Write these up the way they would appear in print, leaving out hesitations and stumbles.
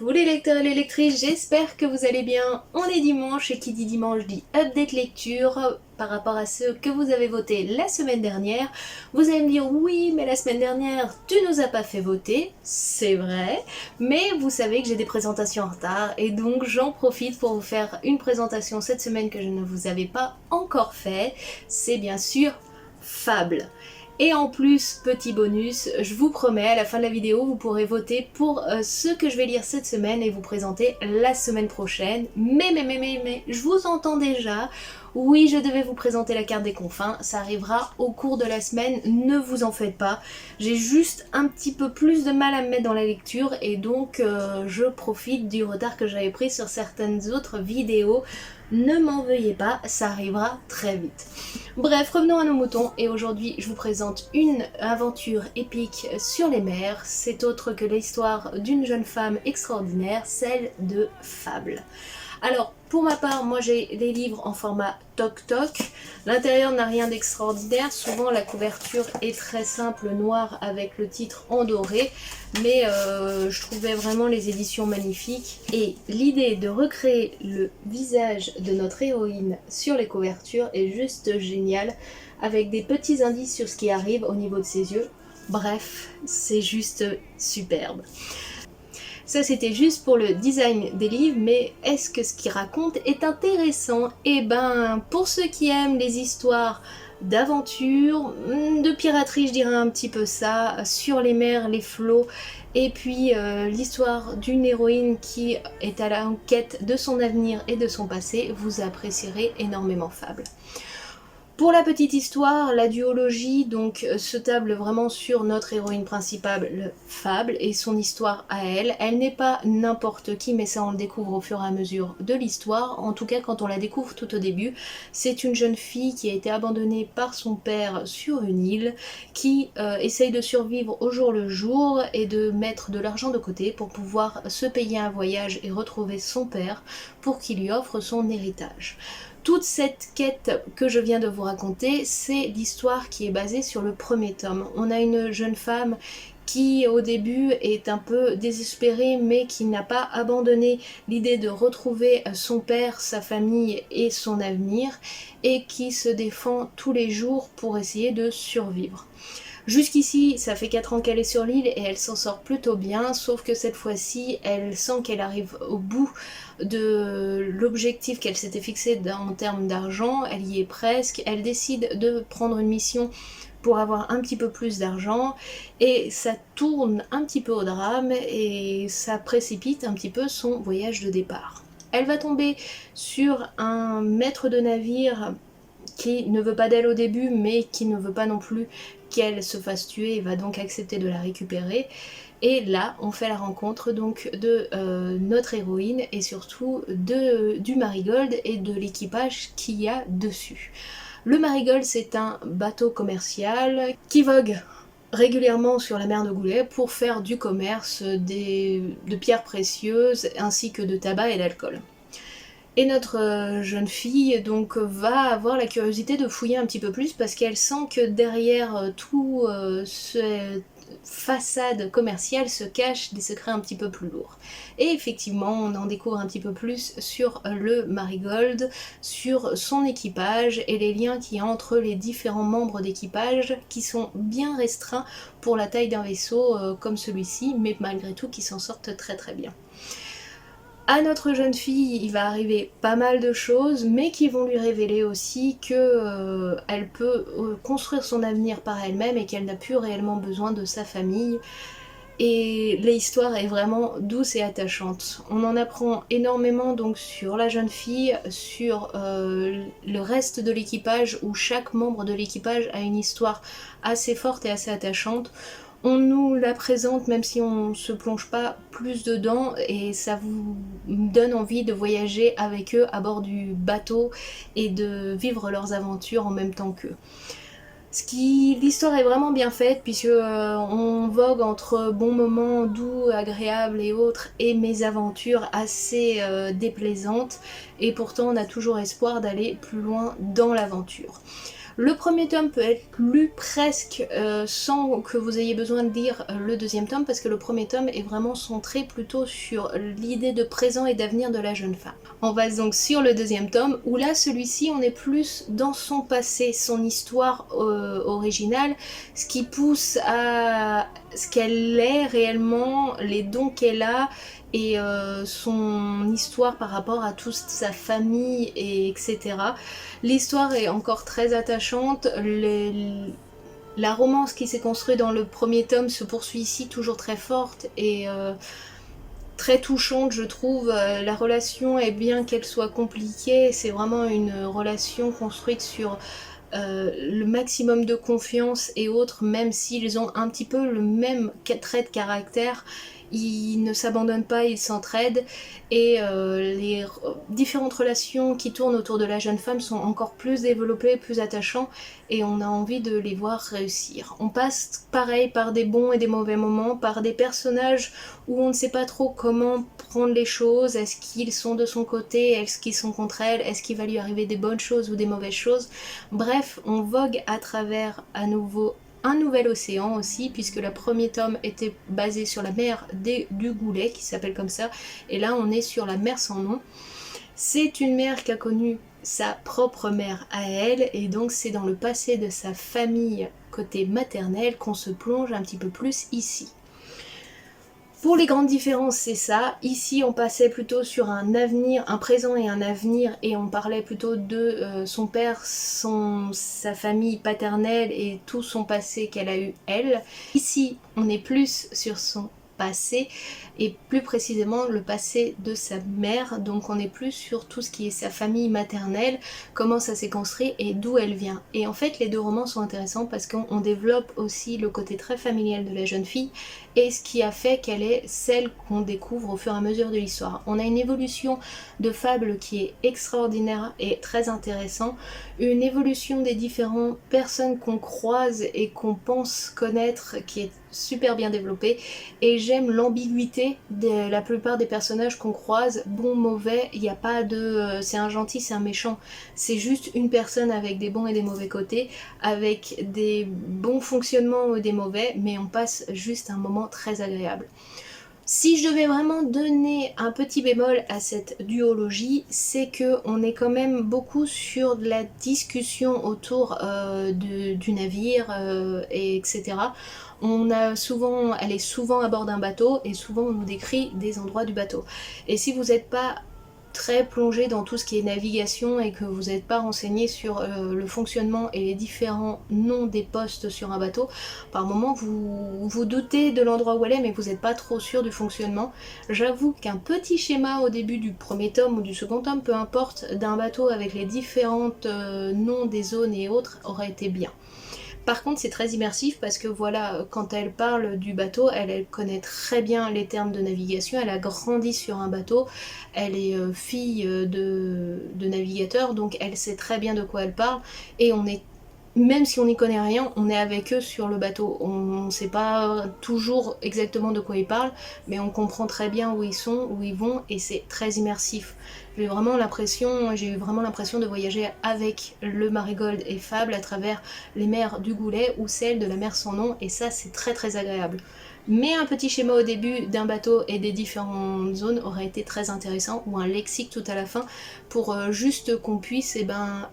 tous les lecteurs et les lectrices, j'espère que vous allez bien. On est dimanche et qui dit dimanche dit update lecture par rapport à ceux que vous avez voté la semaine dernière. Vous allez me dire oui mais la semaine dernière tu nous as pas fait voter, c'est vrai, mais vous savez que j'ai des présentations en retard et donc j'en profite pour vous faire une présentation cette semaine que je ne vous avais pas encore fait. C'est bien sûr Fable. Et en plus, petit bonus, je vous promets, à la fin de la vidéo, vous pourrez voter pour ce que je vais lire cette semaine et vous présenter la semaine prochaine. Mais, je vous entends déjà. Oui, je devais vous présenter la carte des confins, ça arrivera au cours de la semaine, ne vous en faites pas. J'ai juste un petit peu plus de mal à me mettre dans la lecture et donc je profite du retard que j'avais pris sur certaines autres vidéos. Ne m'en veuillez pas, ça arrivera très vite. Bref, revenons à nos moutons et aujourd'hui je vous présente une aventure épique sur les mers. C'est autre que l'histoire d'une jeune femme extraordinaire, celle de Fable. Alors, pour ma part, moi j'ai les livres en format toc-toc. L'intérieur n'a rien d'extraordinaire. Souvent la couverture est très simple, noire, avec le titre en doré. Mais je trouvais vraiment les éditions magnifiques. Et l'idée de recréer le visage de notre héroïne sur les couvertures est juste géniale. Avec des petits indices sur ce qui arrive au niveau de ses yeux. Bref, c'est juste superbe. Ça c'était juste pour le design des livres, mais est-ce que ce qu'il raconte est intéressant? Eh ben, pour ceux qui aiment les histoires d'aventure, de piraterie je dirais un petit peu ça, sur les mers, les flots, et puis l'histoire d'une héroïne qui est à la quête de son avenir et de son passé, vous apprécierez énormément Fable. Pour la petite histoire, la duologie donc se table vraiment sur notre héroïne principale, Fable, et son histoire à elle. Elle n'est pas n'importe qui, mais ça on le découvre au fur et à mesure de l'histoire. En tout cas, quand on la découvre tout au début, c'est une jeune fille qui a été abandonnée par son père sur une île, qui essaye de survivre au jour le jour et de mettre de l'argent de côté pour pouvoir se payer un voyage et retrouver son père pour qu'il lui offre son héritage. Toute cette quête que je viens de vous raconter, c'est l'histoire qui est basée sur le premier tome. On a une jeune femme qui au début est un peu désespérée mais qui n'a pas abandonné l'idée de retrouver son père, sa famille et son avenir et qui se défend tous les jours pour essayer de survivre. Jusqu'ici, ça fait 4 ans qu'elle est sur l'île et elle s'en sort plutôt bien, sauf que cette fois-ci, elle sent qu'elle arrive au bout de l'objectif qu'elle s'était fixé en termes d'argent, elle y est presque, elle décide de prendre une mission pour avoir un petit peu plus d'argent et ça tourne un petit peu au drame et ça précipite un petit peu son voyage de départ. Elle va tomber sur un maître de navire qui ne veut pas d'elle au début mais qui ne veut pas non plus qu'elle se fasse tuer et va donc accepter de la récupérer. Et là, on fait la rencontre donc de notre héroïne et surtout du Marigold et de l'équipage qu'il y a dessus. Le Marigold, c'est un bateau commercial qui vogue régulièrement sur la mer de Goulet pour faire du commerce de pierres précieuses ainsi que de tabac et d'alcool. Et notre jeune fille donc va avoir la curiosité de fouiller un petit peu plus parce qu'elle sent que derrière tout cette façade commerciale se cachent des secrets un petit peu plus lourds. Et effectivement, on en découvre un petit peu plus sur le Marigold, sur son équipage et les liens qu'il y a entre les différents membres d'équipage qui sont bien restreints pour la taille d'un vaisseau comme celui-ci, mais malgré tout qui s'en sortent très très bien. À notre jeune fille, il va arriver pas mal de choses, mais qui vont lui révéler aussi que elle peut construire son avenir par elle-même et qu'elle n'a plus réellement besoin de sa famille. Et l'histoire est vraiment douce et attachante. On en apprend énormément donc sur la jeune fille, sur le reste de l'équipage, où chaque membre de l'équipage a une histoire assez forte et assez attachante. On nous la présente même si on ne se plonge pas plus dedans et ça vous donne envie de voyager avec eux à bord du bateau et de vivre leurs aventures en même temps qu'eux. L'histoire est vraiment bien faite puisque on vogue entre bons moments doux, agréables et autres et mésaventures assez déplaisantes et pourtant on a toujours espoir d'aller plus loin dans l'aventure. Le premier tome peut être lu presque sans que vous ayez besoin de lire le deuxième tome, parce que le premier tome est vraiment centré plutôt sur l'idée de présent et d'avenir de la jeune femme. On passe donc sur le deuxième tome, où là, celui-ci, on est plus dans son passé, son histoire originale, ce qui pousse à ce qu'elle est réellement, les dons qu'elle a, et son histoire par rapport à toute sa famille, et etc. L'histoire est encore très attachante, la romance qui s'est construite dans le premier tome se poursuit ici, toujours très forte et très touchante, je trouve. La relation est, bien qu'elle soit compliquée, c'est vraiment une relation construite sur le maximum de confiance et autres, même s'ils ont un petit peu le même trait de caractère. Ils ne s'abandonnent pas, ils s'entraident, et les différentes relations qui tournent autour de la jeune femme sont encore plus développées, plus attachantes, et on a envie de les voir réussir. On passe pareil par des bons et des mauvais moments, par des personnages où on ne sait pas trop comment prendre les choses. Est-ce qu'ils sont de son côté, est-ce qu'ils sont contre elle, est-ce qu'il va lui arriver des bonnes choses ou des mauvaises choses. Bref, on vogue à travers à nouveau un nouvel océan aussi, puisque le premier tome était basé sur la mer du Goulet, qui s'appelle comme ça, et là on est sur la mer sans nom. C'est une mer qui a connu sa propre mère à elle, et donc c'est dans le passé de sa famille côté maternel qu'on se plonge un petit peu plus ici. Pour les grandes différences, c'est ça. Ici, on passait plutôt sur un avenir, un présent et un avenir, et on parlait plutôt de son père, sa famille paternelle et tout son passé qu'elle a eu elle. Ici, on est plus sur son passé, et plus précisément le passé de sa mère, donc on est plus sur tout ce qui est sa famille maternelle, comment ça s'est construit et d'où elle vient. Et en fait les deux romans sont intéressants parce qu'on développe aussi le côté très familial de la jeune fille, et ce qui a fait qu'elle est celle qu'on découvre au fur et à mesure de l'histoire. On a une évolution de fable qui est extraordinaire et très intéressant, une évolution des différentes personnes qu'on croise et qu'on pense connaître qui est super bien développée, et j'aime l'ambiguïté de la plupart des personnages qu'on croise, bon, mauvais, il n'y a pas de c'est un gentil, c'est un méchant, c'est juste une personne avec des bons et des mauvais côtés, avec des bons fonctionnements ou des mauvais, mais on passe juste un moment très agréable. Si je devais vraiment donner un petit bémol à cette duologie, c'est que on est quand même beaucoup sur de la discussion autour du navire, etc. Elle est souvent à bord d'un bateau, et souvent on nous décrit des endroits du bateau. Et si vous n'êtes pas très plongé dans tout ce qui est navigation et que vous n'êtes pas renseigné sur le fonctionnement et les différents noms des postes sur un bateau, par moment vous vous doutez de l'endroit où elle est, mais vous n'êtes pas trop sûr du fonctionnement. J'avoue qu'un petit schéma au début du premier tome ou du second tome, peu importe, d'un bateau avec les différents noms des zones et autres aurait été bien. Par contre, c'est très immersif parce que voilà, quand elle parle du bateau, elle connaît très bien les termes de navigation, elle a grandi sur un bateau, elle est fille de navigateur, donc elle sait très bien de quoi elle parle, et on est, même si on n'y connaît rien, on est avec eux sur le bateau. On ne sait pas toujours exactement de quoi ils parlent, mais on comprend très bien où ils sont, où ils vont, et c'est très immersif. J'ai eu vraiment l'impression de voyager avec le Marigold et Fable à travers les mers du Goulet ou celles de la mer sans nom, et ça c'est très très agréable. Mais un petit schéma au début d'un bateau et des différentes zones aurait été très intéressant, ou un lexique tout à la fin, pour juste qu'on puisse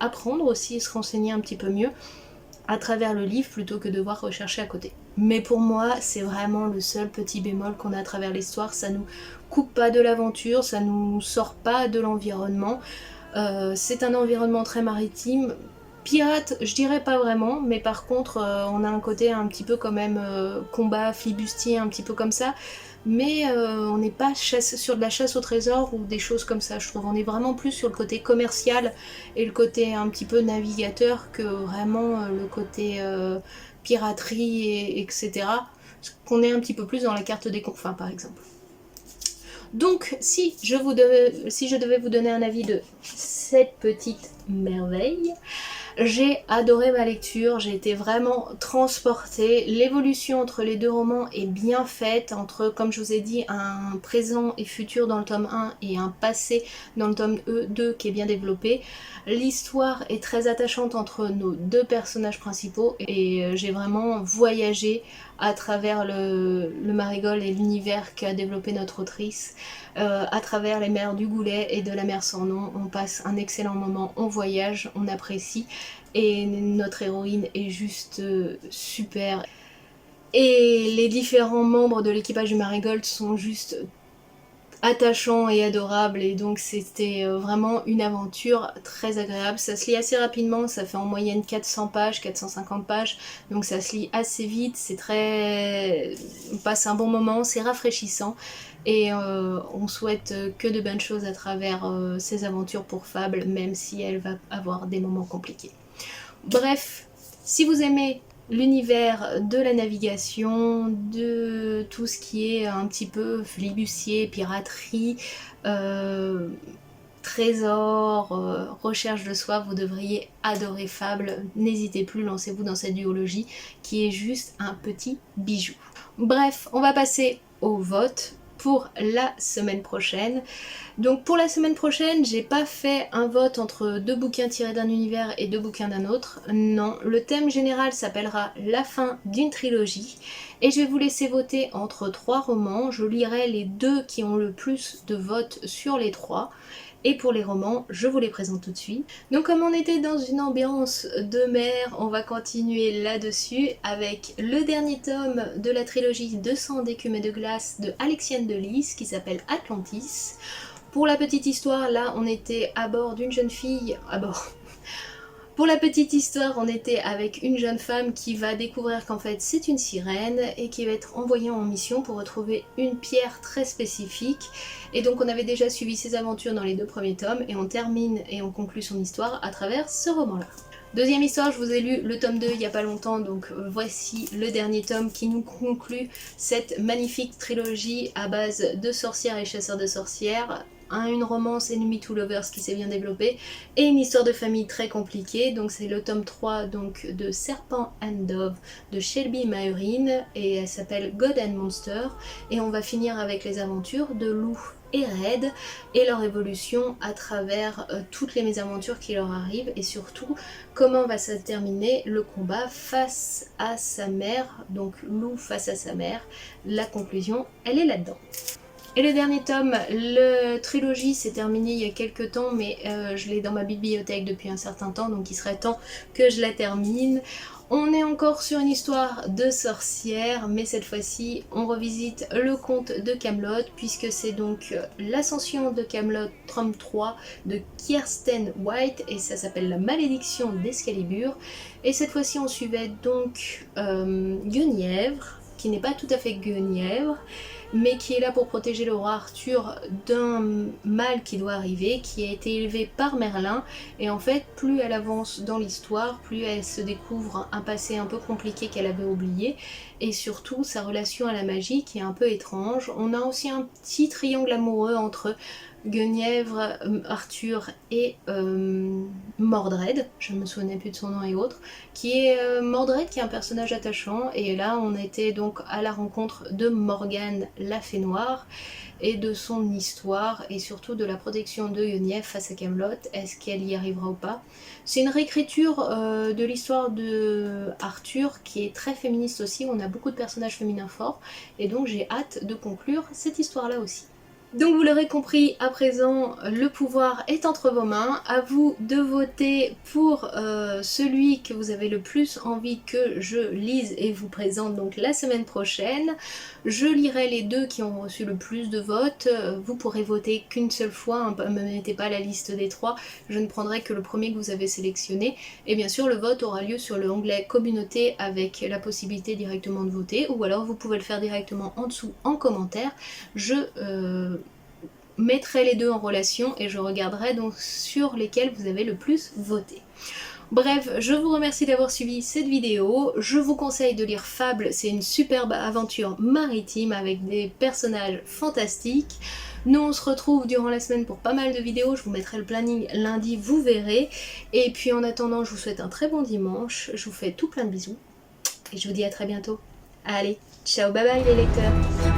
apprendre aussi, se renseigner un petit peu mieux à travers le livre plutôt que devoir rechercher à côté. Mais pour moi, c'est vraiment le seul petit bémol qu'on a à travers l'histoire, ça nous coupe pas de l'aventure, ça nous sort pas de l'environnement. C'est un environnement très maritime. Pirate, je dirais pas vraiment, mais par contre, on a un côté un petit peu quand même combat, flibustier, un petit peu comme ça. Mais on n'est pas sur de la chasse au trésor ou des choses comme ça, je trouve. On est vraiment plus sur le côté commercial et le côté un petit peu navigateur que vraiment le côté piraterie, etc. Qu'on est un petit peu plus dans la carte des confins, par exemple. Donc, si je devais vous donner un avis de cette petite merveille, J'ai adoré ma lecture, j'ai été vraiment transportée. L'évolution entre les deux romans est bien faite, entre, comme je vous ai dit, un présent et futur dans le tome 1 et un passé dans le tome 2 qui est bien développé. L'histoire est très attachante entre nos deux personnages principaux et j'ai vraiment voyagé à travers le Marigold et l'univers qu'a développé notre autrice, à travers les mers du Goulet et de la mer sans nom. On passe un excellent moment, on voyage, on apprécie et notre héroïne est juste super. Et les différents membres de l'équipage du Marigold sont juste attachants et adorables, et donc c'était vraiment une aventure très agréable. Ça se lit assez rapidement, ça fait en moyenne 400 pages, 450 pages, donc ça se lit assez vite, c'est très... on passe un bon moment, c'est rafraîchissant, et on souhaite que de bonnes choses à travers ces aventures pour Fable, même si elle va avoir des moments compliqués. Bref, si vous aimez l'univers de la navigation, de tout ce qui est un petit peu flibustier, piraterie, trésor, recherche de soi, vous devriez adorer Fable. N'hésitez plus, lancez-vous dans cette duologie qui est juste un petit bijou. Bref, on va passer au vote pour la semaine prochaine. Donc pour la semaine prochaine, j'ai pas fait un vote entre deux bouquins tirés d'un univers et deux bouquins d'un autre. Non, le thème général s'appellera la fin d'une trilogie et je vais vous laisser voter entre trois romans. Je lirai les deux qui ont le plus de votes sur les trois. Et pour les romans, je vous les présente tout de suite. Donc comme on était dans une ambiance de mer, on va continuer là-dessus avec le dernier tome de la trilogie 200 d'écume et de glace de Alexiane de Lys qui s'appelle Atlantis. Pour la petite histoire, là on était à bord d'une jeune fille... Pour la petite histoire, on était avec une jeune femme qui va découvrir qu'en fait c'est une sirène et qui va être envoyée en mission pour retrouver une pierre très spécifique. Et donc on avait déjà suivi ses aventures dans les deux premiers tomes et on termine et on conclut son histoire à travers ce roman-là. Deuxième histoire, je vous ai lu le tome 2 il n'y a pas longtemps, donc voici le dernier tome qui nous conclut cette magnifique trilogie à base de sorcières et chasseurs de sorcières. Une romance Enemy to Lovers qui s'est bien développée et une histoire de famille très compliquée. Donc c'est le tome 3 donc, de Serpent and Dove de Shelby Maureen et elle s'appelle God and Monster, et on va finir avec les aventures de Lou et Red et leur évolution à travers toutes les mésaventures qui leur arrivent, et surtout comment va se terminer le combat face à sa mère, donc Lou face à sa mère. La conclusion, elle est là-dedans. Et le dernier tome, la trilogie s'est terminée il y a quelques temps, mais je l'ai dans ma bibliothèque depuis un certain temps, donc il serait temps que je la termine. On est encore sur une histoire de sorcière, mais cette fois-ci on revisite le conte de Camelot, puisque c'est donc l'ascension de Camelot tome 3 de Kiersten White, et ça s'appelle La malédiction d'Excalibur. Et cette fois-ci on suivait donc Guenièvre, qui n'est pas tout à fait Guenièvre, mais qui est là pour protéger le roi Arthur d'un mal qui doit arriver, qui a été élevé par Merlin. Et en fait, plus elle avance dans l'histoire, plus elle se découvre un passé un peu compliqué qu'elle avait oublié, et surtout sa relation à la magie qui est un peu étrange. On a aussi un petit triangle amoureux entre Guenièvre, Arthur et Mordred, je me souvenais plus de son nom et autres, qui est Mordred, qui est un personnage attachant, et là on était donc à la rencontre de Morgane la Fée Noire et de son histoire, et surtout de la protection de Guenièvre face à Camelot. Est-ce qu'elle y arrivera ou pas? C'est une réécriture de l'histoire de Arthur qui est très féministe aussi, on a beaucoup de personnages féminins forts, et donc j'ai hâte de conclure cette histoire là aussi. Donc vous l'aurez compris, à présent, le pouvoir est entre vos mains. À vous de voter pour celui que vous avez le plus envie que je lise et vous présente donc la semaine prochaine. Je lirai les deux qui ont reçu le plus de votes. Vous pourrez voter qu'une seule fois, ne me mettez pas la liste des trois. Je ne prendrai que le premier que vous avez sélectionné. Et bien sûr, le vote aura lieu sur le onglet communauté avec la possibilité directement de voter. Ou alors vous pouvez le faire directement en dessous en commentaire. Je mettrai les deux en relation et je regarderai donc sur lesquels vous avez le plus voté. Bref, je vous remercie d'avoir suivi cette vidéo. Je vous conseille de lire Fable, c'est une superbe aventure maritime avec des personnages fantastiques. Nous on se retrouve durant la semaine pour pas mal de vidéos, je vous mettrai le planning lundi, vous verrez. Et puis en attendant, je vous souhaite un très bon dimanche, je vous fais tout plein de bisous et je vous dis à très bientôt. Allez, ciao, bye bye les lecteurs.